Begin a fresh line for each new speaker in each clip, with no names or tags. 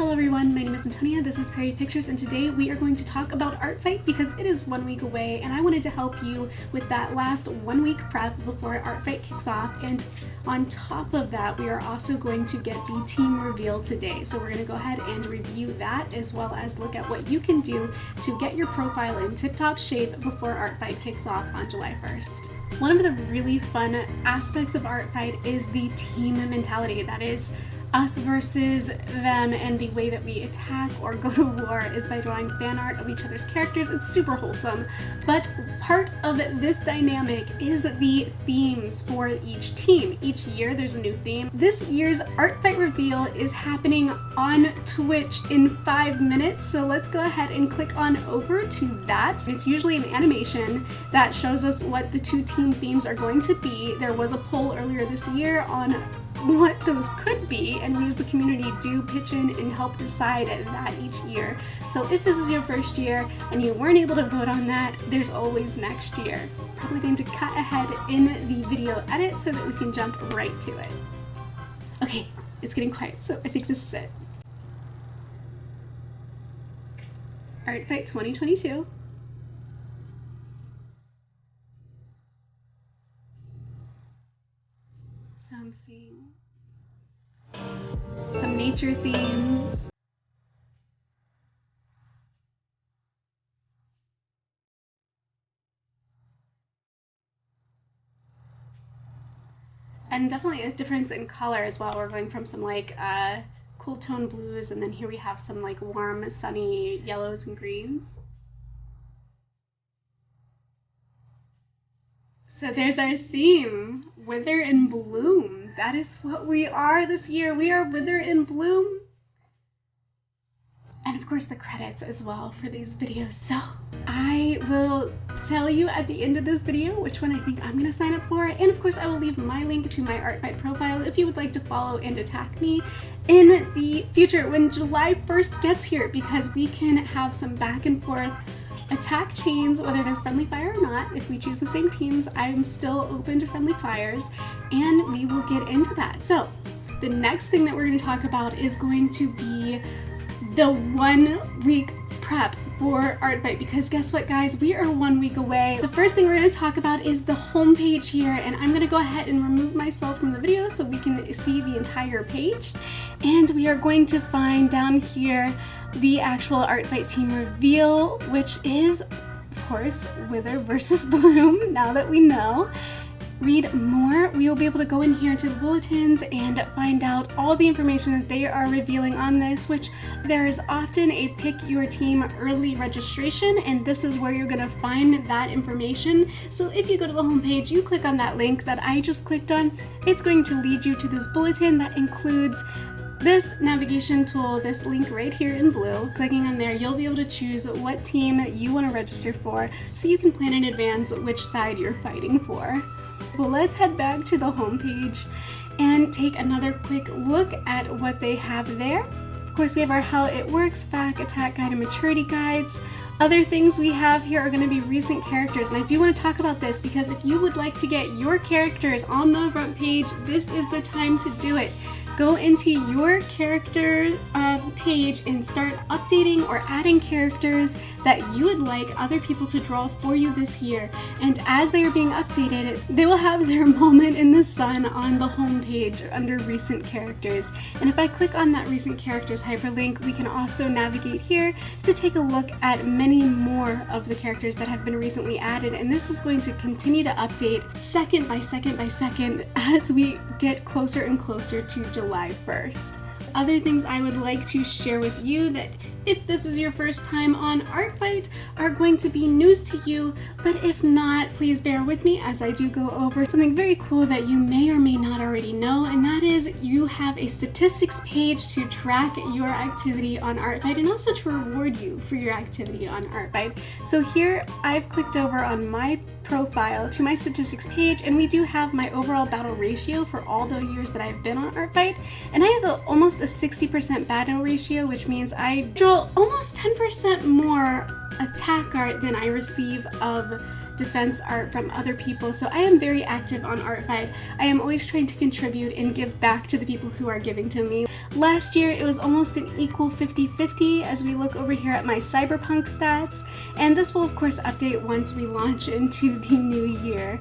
Hello everyone, my name is Antonia, this is Perry Pictures, and today we are going to talk about Artfight because it is 1 week away and I wanted to help you with that last 1 week prep before Artfight kicks off. And on top of that, we are also going to get the team reveal today. So we're going to go ahead and review that as well as look at what you can do to get your profile in tip-top shape before Artfight kicks off on July 1st. One of the really fun aspects of Artfight is the team mentality. That is us versus them, and the way that we attack or go to war is by drawing fan art of each other's characters. It's super wholesome, but part of this dynamic is the themes for each team. Each year there's a new theme. This year's Artfight reveal is happening on Twitch in 5 minutes, so let's go ahead and click on over to that. It's usually an animation that shows us what the two team themes are going to be. There was a poll earlier this year on what those could be, and we as the community do pitch in and help decide that each year. So if this is your first year and you weren't able to vote on that, there's always next year. Probably going to cut ahead in the video edit so that we can jump right to it. Okay, it's getting quiet, so I think this is it. Artfight 2022. So I'm seeing some nature themes. And definitely a difference in color as well. We're going from some like cool tone blues, and then here we have some like warm, sunny yellows and greens. So there's our theme, Wither and Bloom. That is what we are this year. We are Wither and Bloom. And of course the credits as well for these videos. So I will tell you at the end of this video which one I think I'm gonna sign up for. And of course I will leave my link to my Artfight profile if you would like to follow and attack me in the future when July 1st gets here, because we can have some back and forth attack chains, whether they're friendly fire or not. If we choose the same teams, I'm still open to friendly fires, and we will get into that. So the next thing that we're going to talk about is going to be the 1 week prep for Artfight, because guess what guys, we are 1 week away. The first thing we're going to talk about is the homepage here, and I'm going to go ahead and remove myself from the video so we can see the entire page. And we are going to find down here the actual Artfight team reveal, which is of course Wither versus Bloom. Now that we know, read more, we will be able to go in here to the bulletins and find out all the information that they are revealing on this, which there is often a pick your team early registration, and this is where you're going to find that information. So if you go to the homepage, you click on that link that I just clicked on, it's going to lead you to this bulletin that includes this navigation tool, this link right here in blue. Clicking on there, you'll be able to choose what team you want to register for so you can plan in advance which side you're fighting for. Well, let's head back to the homepage and take another quick look at what they have there. Of course, we have our How It Works, Back, Attack Guide, and Maturity Guides. Other things we have here are going to be recent characters, and I do want to talk about this because if you would like to get your characters on the front page, this is the time to do it. Go into your character page and start updating or adding characters that you would like other people to draw for you this year. And as they are being updated, they will have their moment in the sun on the home page under recent characters. And if I click on that recent characters hyperlink, we can also navigate here to take a look at many more of the characters that have been recently added. And this is going to continue to update second by second by second as we get closer and closer to July 1st. Other things I would like to share with you that if this is your first time on Artfight are going to be news to you, but if not, please bear with me as I do go over something very cool that you may or may not already know, and that is you have a statistics page to track your activity on Artfight and also to reward you for your activity on Artfight. So here I've clicked over on my profile to my statistics page, and we do have my overall battle ratio for all the years that I've been on Artfight, and I have almost a 60% battle ratio, which means I draw almost 10% more attack art than I receive of defense art from other people. So I am very active on Artfight. I am always trying to contribute and give back to the people who are giving to me. Last year it was almost an equal 50-50 as we look over here at my Cyberpunk stats, and this will of course update once we launch into the new year.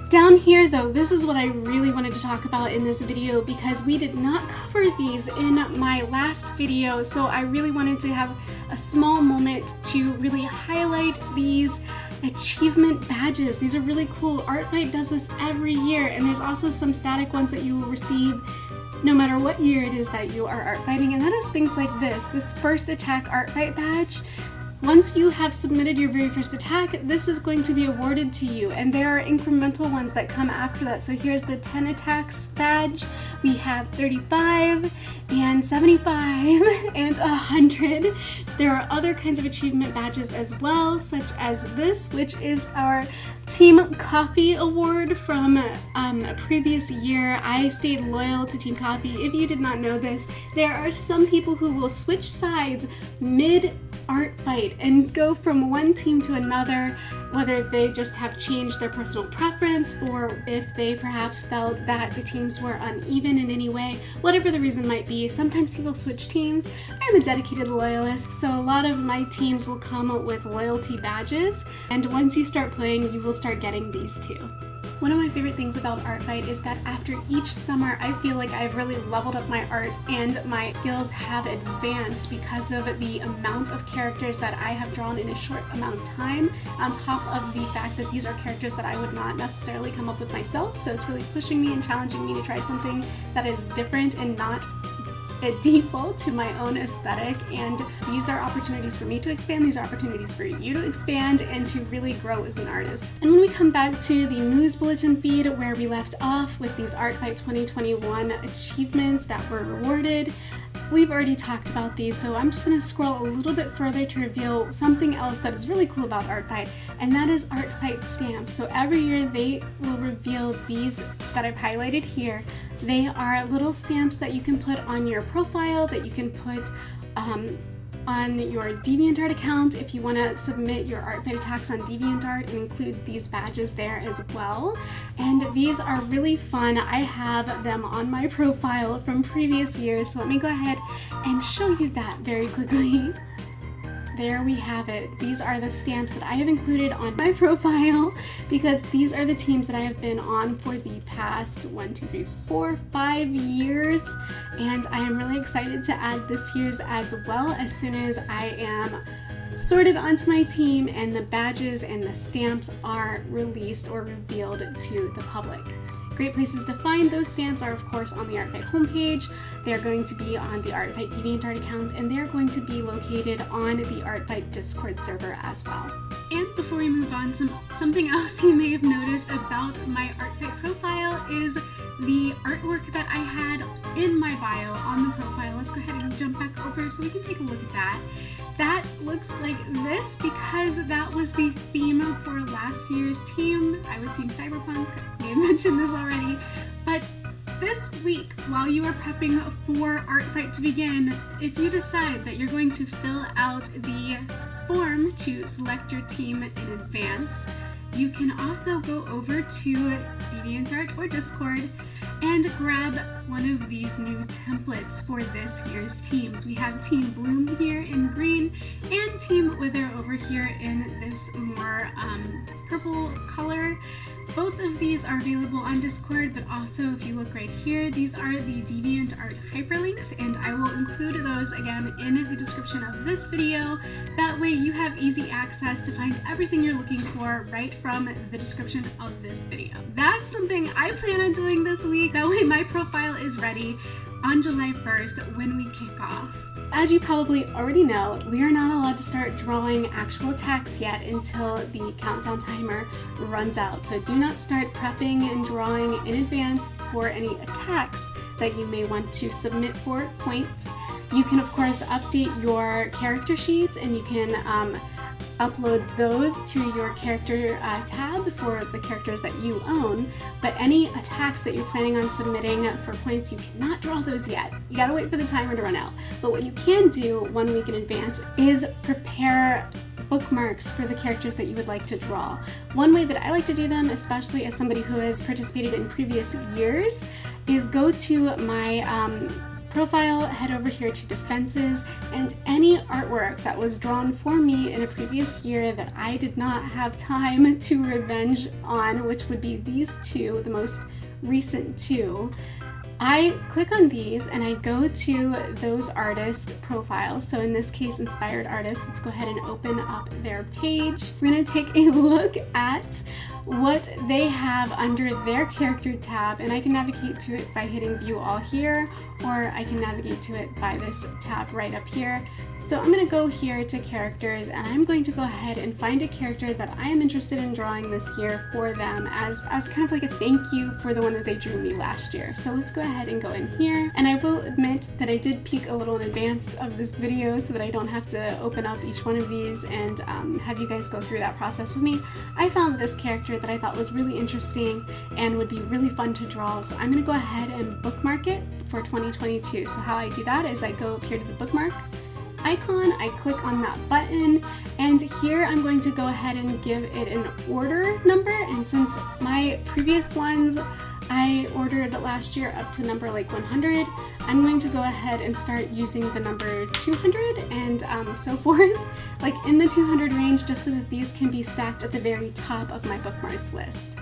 Down here though, this is what I really wanted to talk about in this video because we did not cover these in my last video, so I really wanted to have a small moment to really highlight these achievement badges. These are really cool. Artfight does this every year, and there's also some static ones that you will receive no matter what year it is that you are artfighting, and that is things like this first attack Artfight badge. Once you have submitted your very first attack, this is going to be awarded to you, and there are incremental ones that come after that. So here's the 10 attacks badge. We have 35 and 75 and 100. There are other kinds of achievement badges as well, such as this, which is our Team Coffee Award from a previous year. I stayed loyal to Team Coffee. If you did not know this, there are some people who will switch sides mid Artfight and go from one team to another, whether they just have changed their personal preference or if they perhaps felt that the teams were uneven in any way, whatever the reason might be. Sometimes people switch teams. I'm a dedicated loyalist, so a lot of my teams will come with loyalty badges, and once you start playing, you will start getting these too. One of my favorite things about Artfight is that after each summer, I feel like I've really leveled up my art and my skills have advanced because of the amount of characters that I have drawn in a short amount of time, on top of the fact that these are characters that I would not necessarily come up with myself, so it's really pushing me and challenging me to try something that is different and not a default to my own aesthetic, and these are opportunities for me to expand, these are opportunities for you to expand and to really grow as an artist. And when we come back to the news bulletin feed where we left off with these Artfight 2021 achievements that were rewarded, we've already talked about these, so I'm just going to scroll a little bit further to reveal something else that is really cool about Artfight, and that is Artfight stamps. So every year they will reveal these that I've highlighted here. They are little stamps that you can put on your profile, that you can put on your DeviantArt account if you want to submit your Artfight attacks on DeviantArt and include these badges there as well. And these are really fun. I have them on my profile from previous years, so let me go ahead and show you that very quickly. There we have it. These are the stamps that I have included on my profile because these are the teams that I have been on for the past 5 years, and I am really excited to add this year's as well as soon as I am sorted onto my team and the badges and the stamps are released or revealed to the public. Great places to find those stamps are of course on the Artfight homepage. They're going to be on the Artfight DeviantArt account, and they're going to be located on the Artfight Discord server as well. And before we move on, something else you may have noticed about my Artfight profile is the artwork that I had in my bio on the profile. Let's go ahead and jump back over so we can take a look at that. That looks like this because that was the theme for last year's team. I was Team Cyberpunk. I mentioned this already, but this week, while you are prepping for Artfight to begin, if you decide that you're going to fill out the form to select your team in advance, you can also go over to DeviantArt or Discord and grab one of these new templates for this year's teams. We have Team Bloom here in green and Team Wither over here in this more purple color. Both of these are available on Discord, but also if you look right here, these are the DeviantArt hyperlinks, and I will include those again in the description of this video. That way you have easy access to find everything you're looking for right from the description of this video. That's something I plan on doing this week. That way my profile is ready on July 1st when we kick off. As you probably already know, we are not allowed to start drawing actual attacks yet until the countdown timer runs out. So do not start prepping and drawing in advance for any attacks that you may want to submit for points. You can of course update your character sheets, and you can upload those to your character tab for the characters that you own, but any attacks that you're planning on submitting for points, you cannot draw those yet. You gotta wait for the timer to run out. But what you can do 1 week in advance is prepare bookmarks for the characters that you would like to draw. One way that I like to do them, especially as somebody who has participated in previous years, is go to my profile, head over here to defenses, and any artwork that was drawn for me in a previous year that I did not have time to revenge on, which would be these two, the most recent two, I click on these and I go to those artist profiles. So in this case, inspired artists. Let's go ahead and open up their page. We're gonna take a look at what they have under their character tab, and I can navigate to it by hitting view all here, or I can navigate to it by this tab right up here. So I'm going to go here to characters, and I'm going to go ahead and find a character that I am interested in drawing this year for them as kind of like a thank you for the one that they drew me last year. So let's go ahead and go in here, and I will admit that I did peek a little in advance of this video so that I don't have to open up each one of these and have you guys go through that process with me. I found this character that I thought was really interesting and would be really fun to draw, so I'm going to go ahead and bookmark it for 2022. So how I do that is I go up here to the bookmark icon, I click on that button, and here I'm going to go ahead and give it an order number. And since my previous ones I ordered last year up to number like 100, I'm going to go ahead and start using the number 200 and so forth, like in the 200 range, just so that these can be stacked at the very top of my bookmarks list.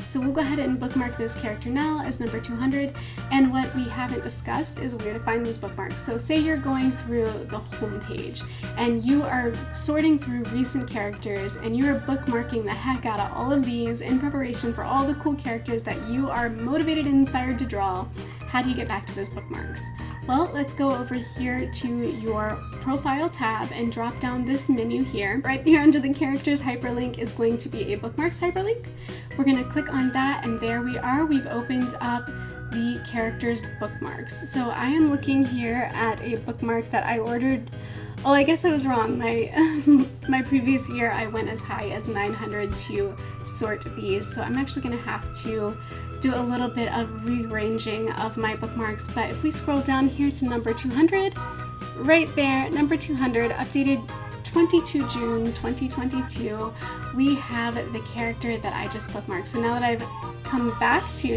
So we'll go ahead and bookmark this character now as number 200, and what we haven't discussed is where to find those bookmarks. So say you're going through the home page and you are sorting through recent characters and you are bookmarking the heck out of all of these in preparation for all the cool characters that you are motivated and inspired to draw. How do you get back to those bookmarks? Well, let's go over here to your profile tab and drop down this menu here. Right here under the characters hyperlink is going to be a bookmarks hyperlink. We're going to click on that, and there we are. We've opened up the characters bookmarks. So I am looking here at a bookmark that I ordered. Oh, I guess I was wrong. My previous year I went as high as 900 to sort these. So I'm actually going to have to do a little bit of rearranging of my bookmarks. But if we scroll down here to number 200, right there, number 200, updated 22 June 2022, we have the character that I just bookmarked. So now that I've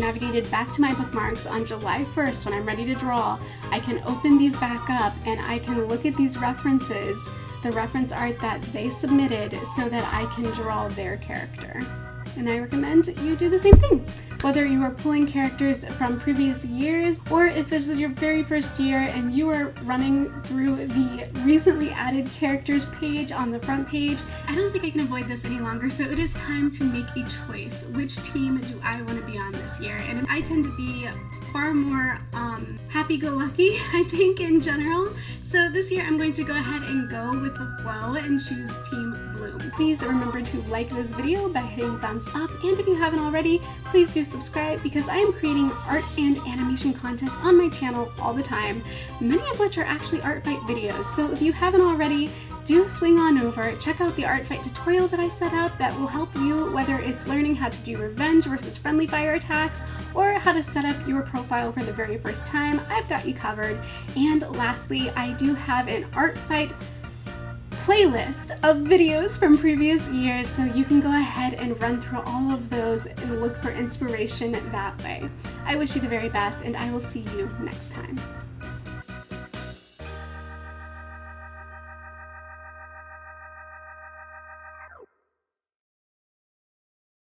navigated back to my bookmarks on July 1st when I'm ready to draw, I can open these back up and I can look at these references, the reference art that they submitted, so that I can draw their character. And I recommend you do the same thing. Whether you are pulling characters from previous years, or if this is your very first year and you are running through the recently added characters page on the front page, I don't think I can avoid this any longer, so it is time to make a choice. Which team do I want to be on this year? And I tend to be far more happy-go-lucky, I think, in general. So this year I'm going to go ahead and go with the flow and choose Team Blue. Please remember to like this video by hitting thumbs up, and if you haven't already, please do subscribe, because I am creating art and animation content on my channel all the time, many of which are actually Artfight videos. So if you haven't already, do swing on over, check out the Artfight tutorial that I set up that will help you, whether it's learning how to do revenge versus friendly fire attacks, or how to set up your profile for the very first time. I've got you covered. And lastly, I do have an Artfight playlist of videos from previous years, so you can go ahead and run through all of those and look for inspiration that way. I wish you the very best, and I will see you next time.